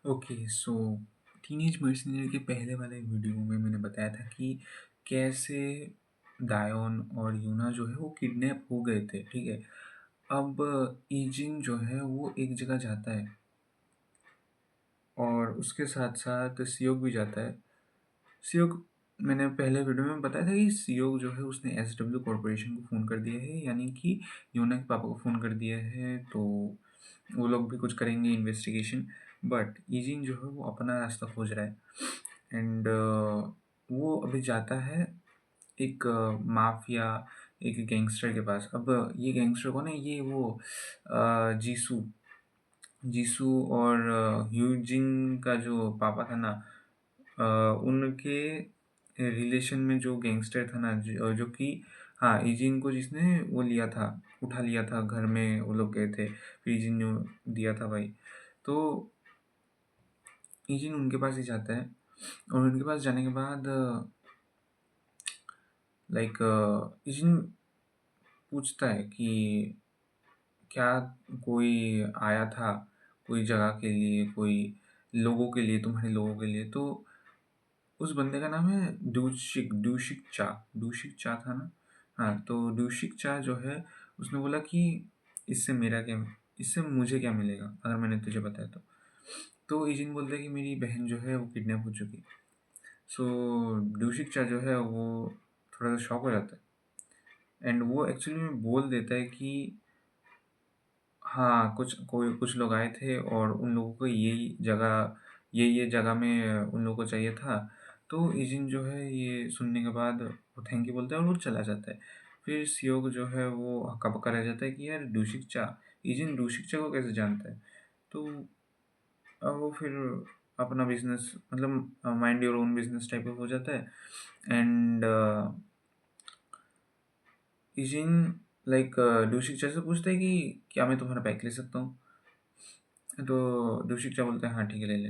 Okay, सो teenage mercenary के पहले वाले वीडियो में मैंने बताया था कि कैसे डायोन और यूना जो है वो किडनैप हो गए थे, ठीक है? अब ईजिन जो है वो एक जगह जाता है और उसके साथ-साथ सियोक भी जाता है। सियोक मैंने पहले वीडियो में बताया था कि सियोक जो है उसने एसडब्ल्यू कॉर्पोरेशन को फ़ोन कर दिया है, यानी कि यूना के पापा को फ़ोन कर दिया है, तो वो लोग भी कुछ करेंगे इन्वेस्टिगेशन। बट ईजिन जो है वो अपना रास्ता खोज रहा है एंड वो अभी जाता है एक माफिया, एक गैंगस्टर के पास। अब ये गैंगस्टर कौन है? ये वो जीसू जीसू और ह्यूजिन का जो पापा था ना, अ, उनके रिलेशन में जो गैंगस्टर था ना, जो कि हाँ, इजिन को जिसने वो लिया था, उठा लिया था, घर में वो लोग गए थे, फिर इजिन ने दिया था भाई। तो इजिन उनके पास ही जाता है और उनके पास जाने के बाद लाइक इजिन पूछता है कि क्या कोई आया था, कोई जगह के लिए, कोई लोगों के लिए, तुम्हारे लोगों के लिए? तो उस बंदे का नाम है डूशिक चा था ना? हाँ, तो डूशिक चा जो है उसने बोला कि इससे मेरा क्या, इससे मुझे क्या मिलेगा अगर मैंने तुझे बताया तो? तो इजिन बोलता है कि मेरी बहन जो है वो किडनैप हो चुकी है। सो डूशिक चा जो है वो थोड़ा-सा शॉक हो जाता है एंड वो एक्चुअली में बोल देता है कि हाँ, कुछ लोग आए थे और उन लोगों को ये जगह में उन लोगों को चाहिए था। तो इजिन जो है ये सुनने के बाद वो थैंक यू बोलता है और वो चला जाता है। फिर सियोक जो है वो हक्का-बक्का रह जाता है कि यार इजिन डूशिकचा को कैसे जानता है? तो वो फिर अपना बिज़नेस मतलब mind your own business type का हो जाता है एंड इजिन लाइक डूशिकचा से पूछता है कि क्या मैं तुम्हारा बाइक ले सकता हूँ? तो डूशिक बोलता है हाँ ठीक है ले ले।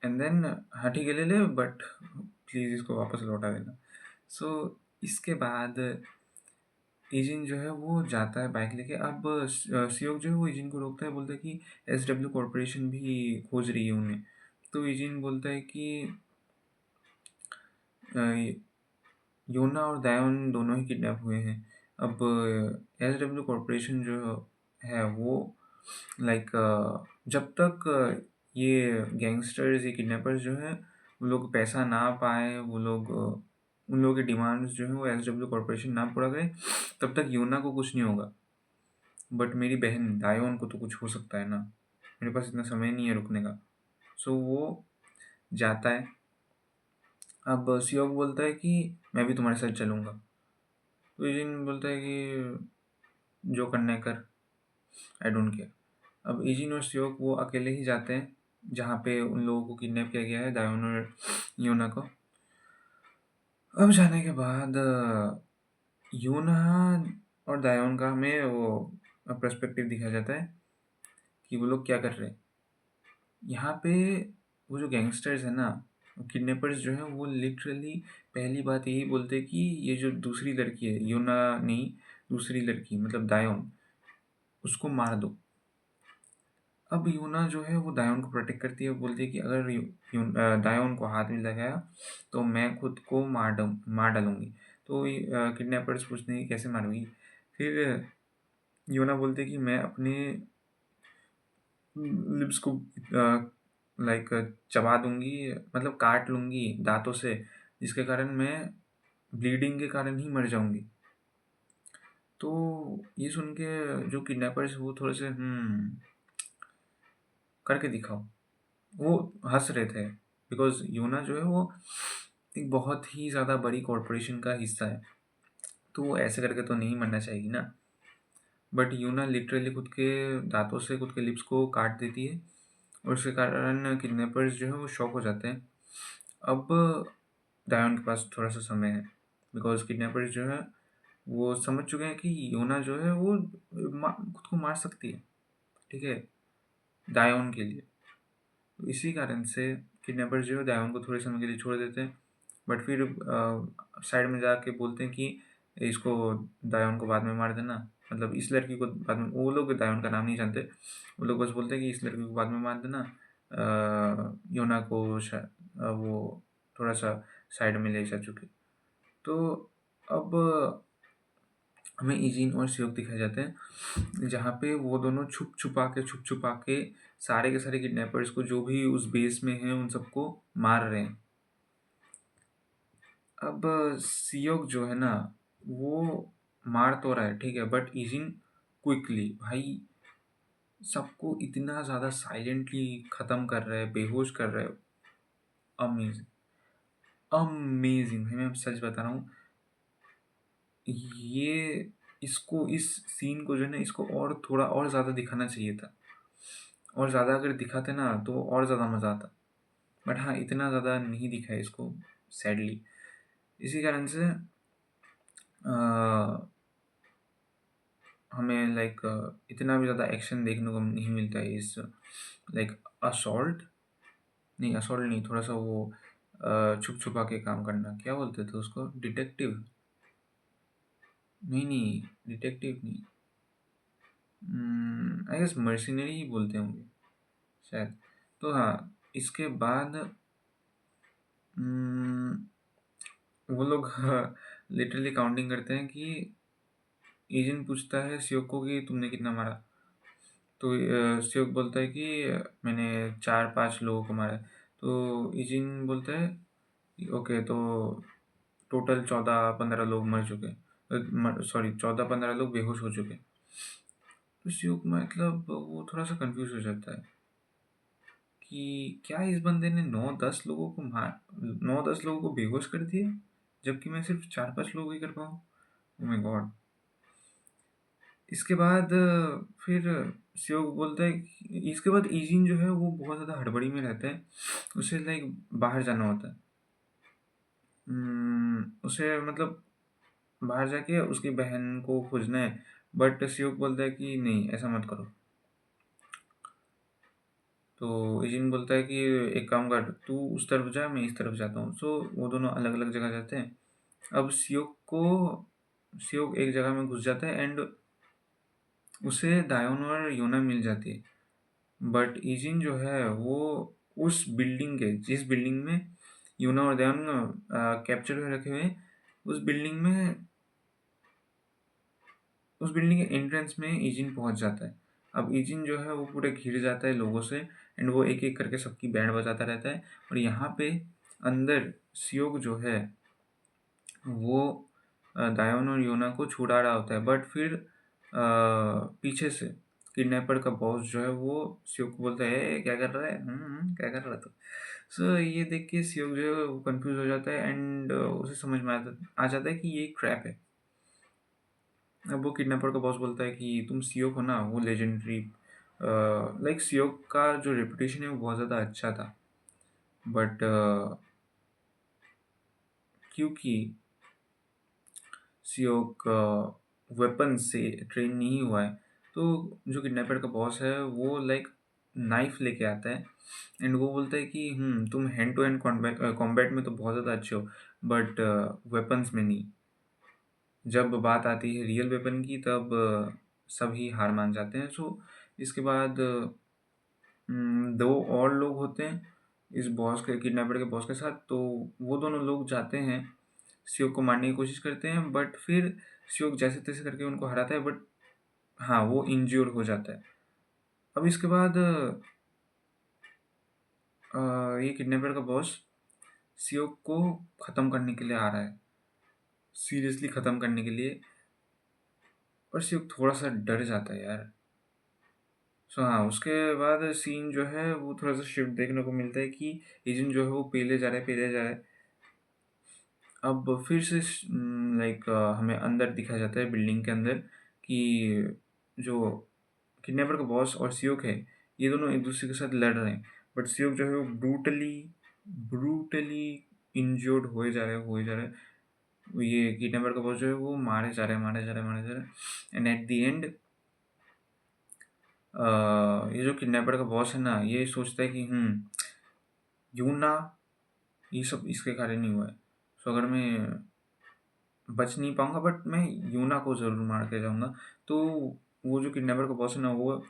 एंड देन हाँ ठीक है ले ले, बट प्लीज़ इसको वापस लौटा देना। सो इसके बाद इजिन जो है वो जाता है बाइक लेके। अब सियोक जो है वो इजिन को रोकता है, बोलता है कि एसडब्ल्यू कॉर्पोरेशन भी खोज रही है उन्हें। तो इजिन बोलता है कि अ, योना और दायोन दोनों ही किडनैप हुए हैं। अब एसडब्ल्यू कॉर्पोरेशन जो है वो लाइक जब तक ये गैंगस्टर्स, ये किडनैपर्स जो हैं, वो लोग पैसा ना पाएँ, वो लोग उन लोगों की डिमांड्स जो हैं वो एसडब्ल्यू कॉर्पोरेशन ना पूरा करे, तब तक योना को कुछ नहीं होगा। बट मेरी बहन दायोन को तो कुछ हो सकता है ना, मेरे पास इतना समय नहीं है रुकने का। सो वो जाता है। अब सियोक बोलता है कि मैं भी तुम्हारे साथ चलूँगा। तो यूजिन बोलता है कि जो करना है कर, आई डोंट केयर। अब इजिन और सियोक वो अकेले ही जाते हैं जहाँ पे उन लोगों को किडनैप किया गया है, दायोन और योना को। अब जाने के बाद योना और दायोन का हमें वो पर्सपेक्टिव दिखाया जाता है कि वो लोग क्या कर रहे हैं। यहाँ पे वो जो गैंगस्टर्स हैं ना, किडनैपर्स जो हैं वो लिटरली पहली बात यही बोलते हैं कि ये जो दूसरी लड़की है, योना नहीं, दूसरी लड़की मतलब दायोन, उसको मार दो। अब यूना जो है वो दायोन को प्रोटेक्ट करती है, बोलती है कि अगर दायोन को हाथ में लगाया तो मैं खुद को मार डालूंगी। तो किडनैपर्स पूछते हैं कि कैसे मारूंगी? फिर यूना बोलती है कि मैं अपने लिप्स को लाइक चबा दूंगी, मतलब काट लूंगी दांतों से, जिसके कारण मैं ब्लीडिंग के कारण ही मर जाऊंगी। तो ये सुन के जो किडनैपर्स वो थोड़े से करके दिखाओ, वो हँस रहे थे बिकॉज़ यूना जो है वो एक बहुत ही ज़्यादा बड़ी कॉर्पोरेशन का हिस्सा है, तो वो ऐसे करके तो नहीं मरना चाहिए ना। बट यूना लिटरली खुद के दाँतों से खुद के लिप्स को काट देती है और उसके कारण किडनैपर्स जो है वो शॉक हो जाते हैं। अब दायोन के पास थोड़ा-सा समय है बिकॉज़ किडनैपर्स जो है वो समझ चुके हैं कि यूना जो है वो खुद को मार सकती है, ठीक है? दायोन के लिए। तो इसी कारण से किडनैपर्स जो है दायोन को थोड़े समय के लिए छोड़ देते हैं, बट फिर साइड में जाके बोलते हैं कि इसको दायोन को बाद में मार देना, मतलब इस लड़की को बाद में, वो लोग दायोन का नाम नहीं जानते, वो लोग बस बोलते हैं कि इस लड़की को बाद में मार देना, योना को वो थोड़ा-सा साइड में ले जा चुके। तो अब हमें इजिन और सियोक दिखाए जाते हैं, जहाँ पे वो दोनों छुप-छुपा के सारे के सारे किडनैपर्स को जो भी उस बेस में हैं, उन सबको मार रहे हैं। अब सियोक जो है ना, वो मार तो रहा है, ठीक है, बट इजिन क्विकली भाई सबको इतना ज़्यादा साइलेंटली ख़त्म कर रहा है, बेहोश कर रहा है। अमेज़िंग, अमेज़िंग भाई मैं सच बता रहा हूँ, ये इसको इस सीन को जो है ना, इसको और थोड़ा और ज़्यादा दिखाना चाहिए था। और ज़्यादा अगर दिखाते ना तो और ज़्यादा मज़ा आता। बट हाँ, इतना ज़्यादा नहीं दिखाया इसको सैडली। इसी कारण से अ, हमें लाइक इतना भी ज़्यादा एक्शन देखने को नहीं मिलता है इस लाइक असॉल्ट नहीं, असॉल्ट नहीं, थोड़ा-सा वो छुप-छुपा के काम करना, क्या बोलते थे उसको? डिटेक्टिव? नहीं, डिटेक्टिव नहीं। आई गेस मर्सिनरी ही बोलते होंगे शायद। तो हाँ, इसके बाद उम, वो लोग लिटरली काउंटिंग करते हैं कि एजेंट पूछता है सियोक को कि तुमने कितना मारा? तो सियोक बोलता है कि मैंने 4-5 लोगों को मारा है। तो इजिन बोलता है कि ओके, तो टोटल 14-15 लोग मर चुके हैं। सॉरी, 14-15 लोग बेहोश हो चुके हैं। तो सियोक मतलब वो थोड़ा-सा कन्फ्यूज़ हो जाता है कि क्या इस बंदे ने 9-10 लोगों को 9-10 लोगों को बेहोश कर दिया? जबकि मैं सिर्फ़ 4-5 लोगों को ही कर पाऊँ? Oh my God! इसके बाद फिर श्योक बोलता है कि इसके बाद इजिन जो है वो बहुत ज़्यादा हड़बड़ी में रहता है। उसे लाइक बाहर जाना होता है। उसे मतलब बाहर जाके उसकी बहन को खोजना है, बट श्योक बोलता है कि नहीं, ऐसा मत करो। तो इजिन बोलता है कि एक काम कर, तू उस तरफ जा, मैं इस तरफ जाता हूँ। सो वो दोनों अलग-अलग जगह जाते हैं। अब श्योक एक जगह में घुस जाता है एंड उसे दायोन और योना मिल जाती है। बट इजिन जो है वो उस बिल्डिंग के जिस बिल्डिंग में यूना और दयान कैप्चर हुए रखे हुए हैं, उस बिल्डिंग में उस बिल्डिंग के एंट्रेंस में इजिन पहुंच जाता है। अब इजिन जो है वो पूरे घिर जाता है लोगों से एंड वो एक एक करके सबकी बैंड बजाता रहता है। और यहाँ पे अंदर सियोक जो है वो दायोन और योना को छुड़ा रहा होता है, बट फिर पीछे से किडनैपर का बॉस जो है वो सियोक को बोलता है, "ए, क्या कर रहा है? क्या कर रहा है तू?" सो ये देख के सियोक जो है वो कंफ्यूज हो जाता है एंड उसे समझ में आ जाता है कि ये एक ट्रैप है। अब वो किडनैपर का बॉस बोलता है कि तुम सियोक हो ना, वो लेजेंडरी लाइक सियोक का जो रेपुटेशन है वो बहुत ज़्यादा अच्छा था, बट क्योंकि सियोक वेपन से ट्रेन नहीं हुआ है, तो जो किडनैपर का बॉस है वो लाइक नाइफ लेके आता है एंड वो बोलता है कि तुम हैंड टू हैंड कॉम्बैट में तो बहुत ज़्यादा अच्छे हो, बट वेपन्स में नहीं। जब बात आती है रियल वेपन की तब सभी हार मान जाते हैं। सो इसके बाद 2 और लोग होते हैं इस बॉस के किडनैपर के बॉस के साथ, तो वो दोनों लोग जाते हैं, सियोक को मारने की कोशिश करते हैं, बट फिर सियोक जैसे-तैसे करके उनको हराता है, बट हाँ, वो इंज्योर हो जाता है। अब इसके बाद ये किडनैपर का बॉस सियोक को ख़त्म करने के लिए आ रहा है, सीरियसली ख़त्म करने के लिए, पर सियोक थोड़ा-सा डर जाता है यार। सो हाँ, उसके बाद सीन जो है वो थोड़ा-सा शिफ्ट देखने को मिलता है कि एजेंट जो है वो पेले जा रहा है, पेले जा रहा है। अब फिर से लाइक हमें अंदर दिखाया जाता है बिल्डिंग के अंदर कि जो किडनैपर का बॉस और सियोक है, ये दोनों एक दूसरे के साथ लड़ रहे हैं, बट सियोक जो है वो ब्रूटली ब्रूटली इंज्योर्ड हुए जा रहे हैं। ये किडनैपर का बॉस जो है वो मारे जा रहे हैं, मारे जा रहे हैं, मारे जा रहे हैं एंड एट द एंड ये जो किडनैपर का बॉस है ना, ये सोचता है कि यूना ये सब इसके कारण नहीं हुआ है। सो अगर मैं बच नहीं पाऊँगा, बट मैं यूना को ज़रूर मार के जाऊँगा। तो वो जो किडनैपर का बॉस है ना, वो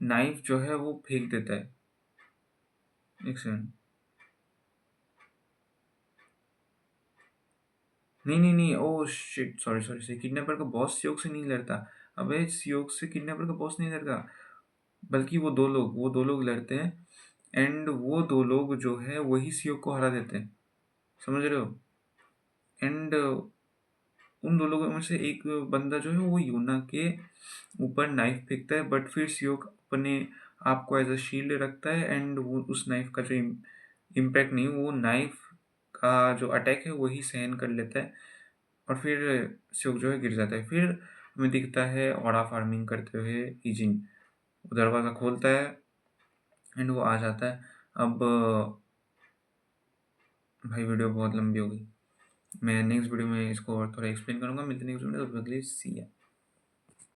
नाइफ़ जो है वो फेंक देता है एक सेकंड। नहीं, नहीं, नहीं, oh shit! Sorry, sorry, sorry, kidnapper का बॉस सियोक से नहीं लड़ता। अबे! सियोक से किडनैपर का बॉस नहीं लड़ता, बल्कि वो 2 लोग लड़ते हैं एंड वो 2 लोग जो है वही सियोक को हरा देते हैं। समझ रहे हो? एंड उन 2 लोगों में से एक बंदा जो है वो यूना के ऊपर नाइफ फेंकता है, बट फिर सियोक अपने आप को एज़ अ शील्ड रखता है एंड वो उस नाइफ का जो इम्पैक्ट नहीं, वो नाइफ का जो अटैक है वही सहन कर लेता है और फिर सियोक जो है गिर जाता है। फिर हमें दिखता है ऑरा फार्मिंग करते हुए इजिन। वो दरवाज़ा खोलता है एंड वो आ जाता है। अब भाई वीडियो बहुत लंबी हो गई। मैं नेक्स्ट वीडियो में इसको और थोड़ा एक्सप्लेन करूँगा। मिलते हैं नेक्स्ट वीडियो में, तब तक के लिए सी या।